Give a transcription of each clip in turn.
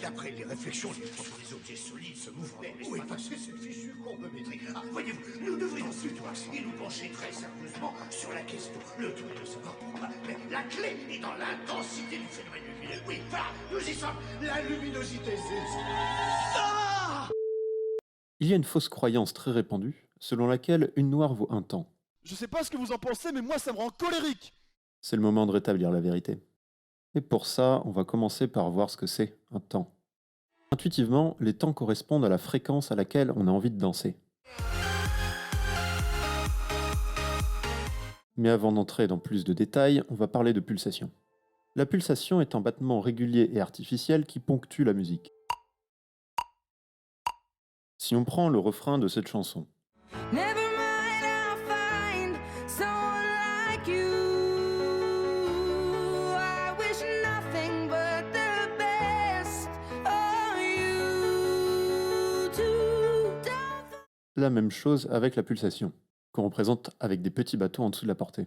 D'après les réflexions, il faut que les objets solides se mouvent. Mais où est passée cette fichue courbemétrie? Voyez-vous, nous devrions plutôt et nous pencher très sérieusement sur la question. Le tout est de savoir pourquoi. Mais la clé est dans l'intensité du phénomène lumineux. Oui, voilà, nous y sommes. La luminosité, c'est... Ah! Il y a une fausse croyance très répandue, selon laquelle une noire vaut un temps. Je sais pas ce que vous en pensez, mais moi ça me rend colérique. C'est le moment de rétablir la vérité. Et pour ça, on va commencer par voir ce que c'est un temps. Intuitivement, les temps correspondent à la fréquence à laquelle on a envie de danser. Mais avant d'entrer dans plus de détails, on va parler de pulsation. La pulsation est un battement régulier et artificiel qui ponctue la musique. Si on prend le refrain de cette chanson, la même chose avec la pulsation, qu'on représente avec des petits bateaux en dessous de la portée.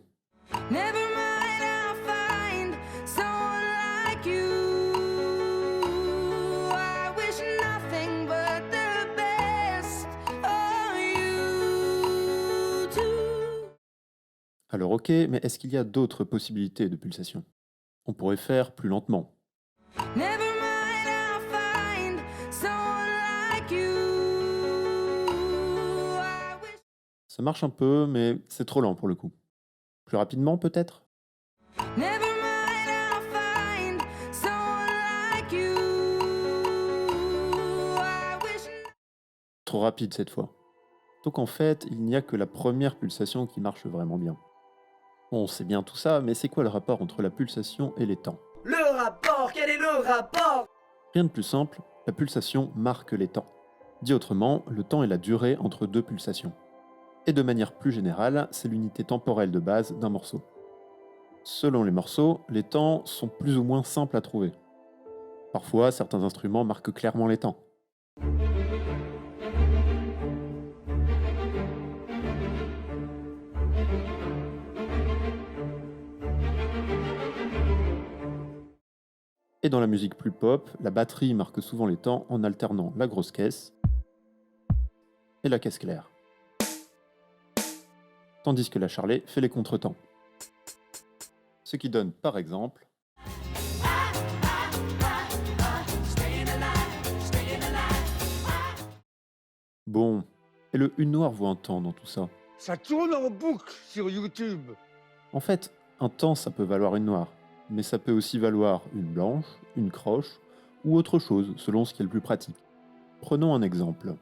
Alors ok, mais est-ce qu'il y a d'autres possibilités de pulsation? On pourrait faire plus lentement. Ça marche un peu, mais c'est trop lent pour le coup. Plus rapidement peut-être? Trop rapide cette fois. Donc en fait, il n'y a que la première pulsation qui marche vraiment bien. Bon, c'est bien tout ça, mais c'est quoi le rapport entre la pulsation et les temps? Le rapport, quel est le rapport? Rien de plus simple, la pulsation marque les temps. Dit autrement, le temps est la durée entre deux pulsations. Et de manière plus générale, c'est l'unité temporelle de base d'un morceau. Selon les morceaux, les temps sont plus ou moins simples à trouver. Parfois, certains instruments marquent clairement les temps. Et dans la musique plus pop, la batterie marque souvent les temps en alternant la grosse caisse et la caisse claire. Tandis que la charlet fait les contretemps. Ce qui donne par exemple bon, et le une noire vaut un temps dans tout ça. Ça tourne en boucle sur YouTube. En fait, un temps ça peut valoir une noire, mais ça peut aussi valoir une blanche, une croche ou autre chose selon ce qui est le plus pratique. Prenons un exemple.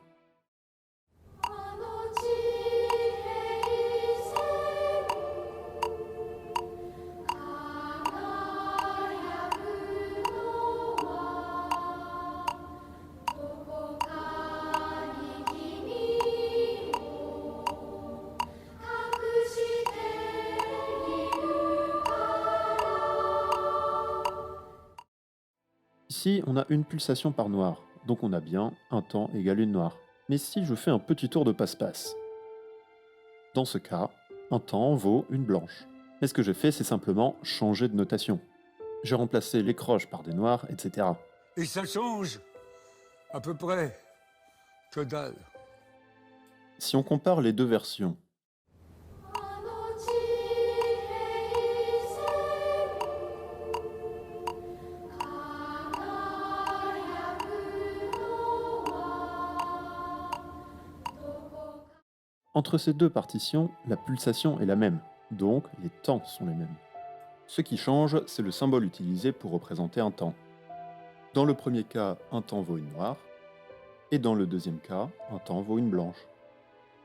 Ici, on a une pulsation par noire, donc on a bien un temps égale une noire. Mais si je fais un petit tour de passe-passe, dans ce cas, un temps vaut une blanche. Mais ce que j'ai fait, c'est simplement changer de notation. J'ai remplacé les croches par des noirs, etc. Et ça change à peu près que dalle. Si on compare les deux versions, entre ces deux partitions, la pulsation est la même, donc les temps sont les mêmes. Ce qui change, c'est le symbole utilisé pour représenter un temps. Dans le premier cas, un temps vaut une noire, et dans le deuxième cas, un temps vaut une blanche.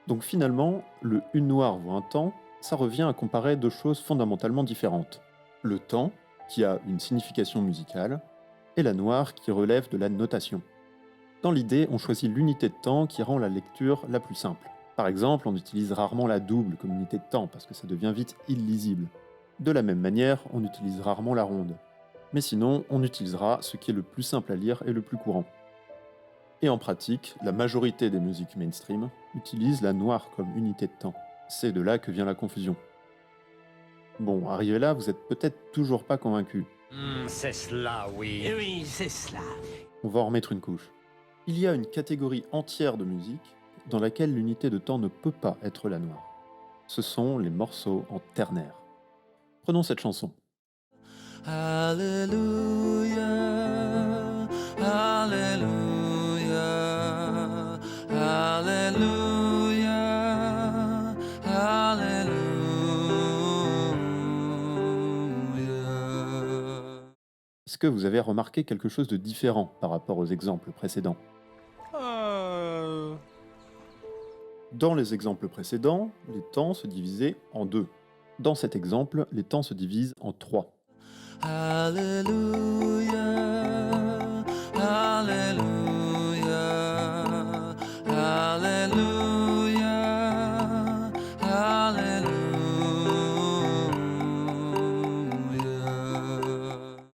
Donc finalement, le une noire vaut un temps, ça revient à comparer deux choses fondamentalement différentes. Le temps, qui a une signification musicale, et la noire qui relève de la notation. Dans l'idée, on choisit l'unité de temps qui rend la lecture la plus simple. Par exemple, on utilise rarement la double comme unité de temps parce que ça devient vite illisible. De la même manière, on utilise rarement la ronde. Mais sinon, on utilisera ce qui est le plus simple à lire et le plus courant. Et en pratique, la majorité des musiques mainstream utilisent la noire comme unité de temps. C'est de là que vient la confusion. Bon, arrivé là, vous êtes peut-être toujours pas convaincu. C'est cela, oui. Oui, c'est cela. On va en remettre une couche. Il y a une catégorie entière de musique dans laquelle l'unité de temps ne peut pas être la noire. Ce sont les morceaux en ternaire. Prenons cette chanson. Alléluia, Alléluia, Alléluia, Alléluia. Est-ce que vous avez remarqué quelque chose de différent par rapport aux exemples précédents? Dans les exemples précédents, les temps se divisaient en deux. Dans cet exemple, les temps se divisent en trois. Alléluia, Alléluia, Alléluia, Alléluia.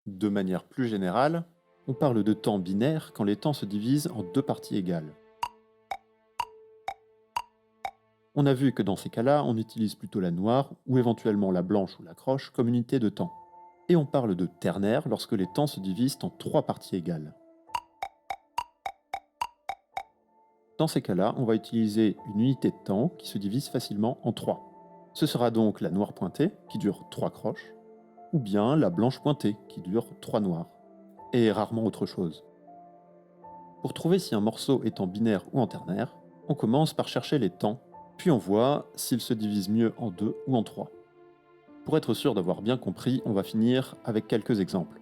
De manière plus générale, on parle de temps binaire quand les temps se divisent en deux parties égales. On a vu que dans ces cas-là, on utilise plutôt la noire ou éventuellement la blanche ou la croche comme unité de temps. Et on parle de ternaire lorsque les temps se divisent en trois parties égales. Dans ces cas-là, on va utiliser une unité de temps qui se divise facilement en trois. Ce sera donc la noire pointée, qui dure 3 croches, ou bien la blanche pointée, qui dure 3 noirs, et rarement autre chose. Pour trouver si un morceau est en binaire ou en ternaire, on commence par chercher les temps, puis on voit s'il se divise mieux en 2 ou en 3. Pour être sûr d'avoir bien compris, on va finir avec quelques exemples.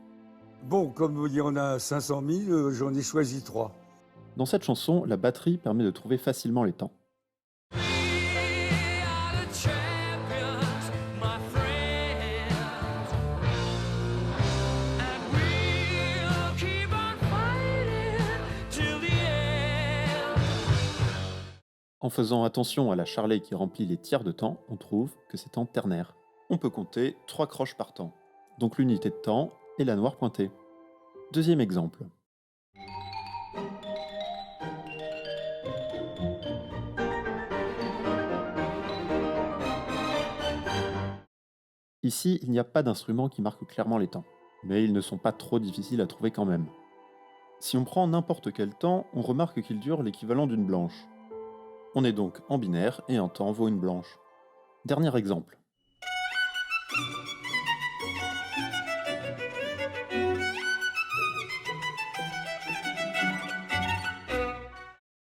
Bon, comme il y en a 500 000, j'en ai choisi 3. Dans cette chanson, la batterie permet de trouver facilement les temps. En faisant attention à la charlet qui remplit les tiers de temps, on trouve que c'est en ternaire. On peut compter 3 croches par temps, donc l'unité de temps est la noire pointée. Deuxième exemple. Ici, il n'y a pas d'instrument qui marque clairement les temps, mais ils ne sont pas trop difficiles à trouver quand même. Si on prend n'importe quel temps, on remarque qu'il dure l'équivalent d'une blanche. On est donc en binaire et un temps vaut une blanche. Dernier exemple.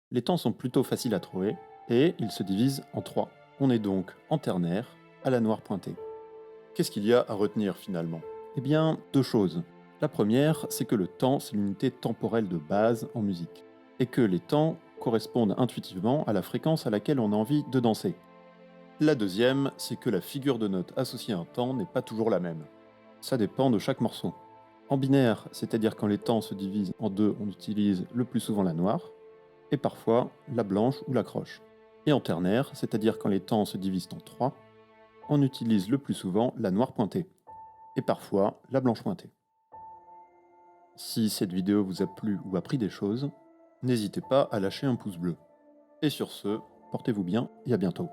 Les temps sont plutôt faciles à trouver et ils se divisent en 3. On est donc en ternaire à la noire pointée. Qu'est-ce qu'il y a à retenir finalement? Eh bien, 2 choses. La première, c'est que le temps, c'est l'unité temporelle de base en musique, et que les temps correspondent intuitivement à la fréquence à laquelle on a envie de danser. La deuxième, c'est que la figure de note associée à un temps n'est pas toujours la même. Ça dépend de chaque morceau. En binaire, c'est-à-dire quand les temps se divisent en 2, on utilise le plus souvent la noire, et parfois la blanche ou la croche. Et en ternaire, c'est-à-dire quand les temps se divisent en 3, on utilise le plus souvent la noire pointée, et parfois la blanche pointée. Si cette vidéo vous a plu ou appris des choses, n'hésitez pas à lâcher un pouce bleu. Et sur ce, portez-vous bien et à bientôt.